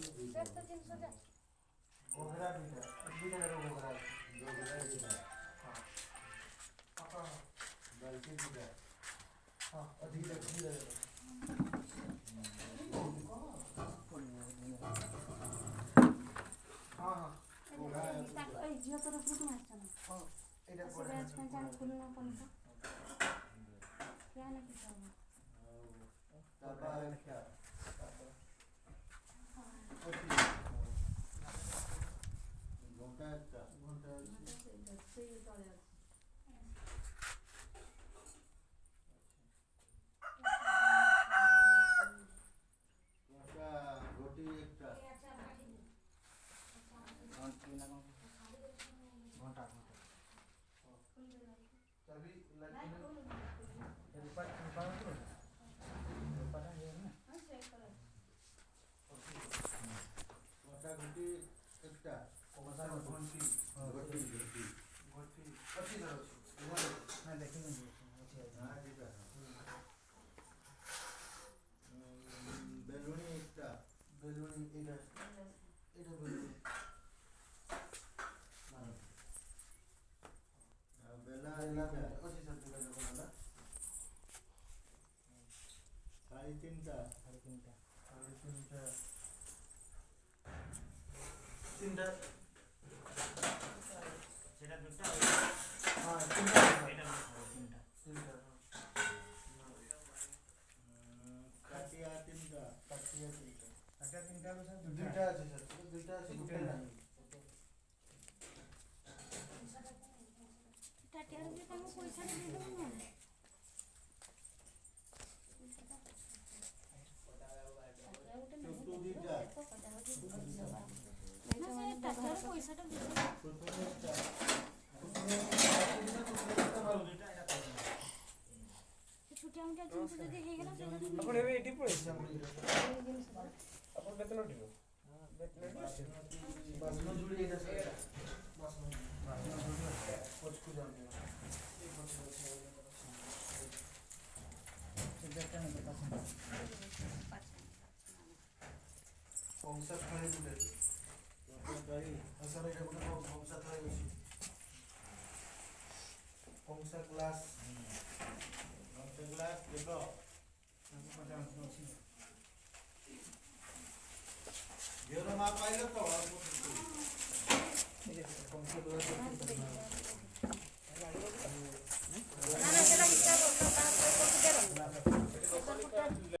ସେତ ଜିନିଷ ଯା ଘୋଘରା ଦୁଇଟା ଯାକ ଘୋଘରା ହଁ ଆପଣ ବାଲ୍ଟି ଦୁଇଟା ହଁ ଅଧିକ ଦିଟା ହଁ ହଁ এই ঝিও তরফରୁ তুমি আসছ না ହଁ ଏଇଟା ସେ ବ୍ୟାଚ୍ ପାଇଁ ଜାଣି ଖୋଲୁନ ପନ୍ଥା क्या नहीं किया ତାବା ଲେଖା ଘଣ୍ଟା একটা ଘଣ୍ଟା ସେଇ ତଳେ ଅଛି ঘণ্টা ঘটি একটা ঘଣ୍টা ଚାବି ରୂପା ରୂପାଟା ହେଇଗଲା ঘণ্টা ঘটি একটা କଂସା ଘଣ୍ଟି ঘটি ঘটি ଘଣ୍ଟି ଅଛି ତାର ଅଛି ନା ଦେଖିନି ଅଛି হ্যাঁ ঠিক আছে বেলুনি একটা ବେଲୁଣି ଏଇଟା ଏଇଟା ବେଲୁଣି বেলা ବେଲା দুইটা ଅଛି ସାର୍ ଦୁଇଟା ଯାକ ବେଲା সাড়ে তিনটা ସାଢ଼େ ତିନିଟା ସାଢ଼େ ତିନିଟା ତିନିଟା ସେଇଟା ଦୁଇଟା ହଁ ତିନିଟା ଏଇଟା ତିନିଟା ତିନିଟା কাটিয়া তিনটা କାଟିଆ ତିନିଟା ଆଚ୍ଛା ତିନିଟା ବେଳକୁ ସାର୍ ଦୁଇଟା ଅଛି ସାର୍ ଦୁଇଟା ଅଛି ଗୋଟେ ନାହିଁ टाटियार भी तमको पैसा दे देबो ना চোদ্দ দুইটা ना से टाटियार पैसा टा दे প্রথমে একটা छोटा मोटा जिनिस जदी हे गेला से ଆପଣ ଏବେ ଏଠି ପଳେଇছে जिनिस ଆପଣ ବେତନ ଉଠିବ ବାସନ ଯୋଡ଼ି ଏଇଟା ସାର୍ ବାସନ ଯୋଡ଼ି ପଛକୁ ଯାଆନ୍ତି ସେ ବେତନ କଂସା ଥାଳି ଗୋଟେ গাড়ি ସାର୍ ଏଇଟା ଗୋଟେ କଂସା ଥାଳି ଅଛି କଂସା ଗ୍ଲାସ୍ গ্লাস দেব ଅଛି ঝিওর মা পাইল তো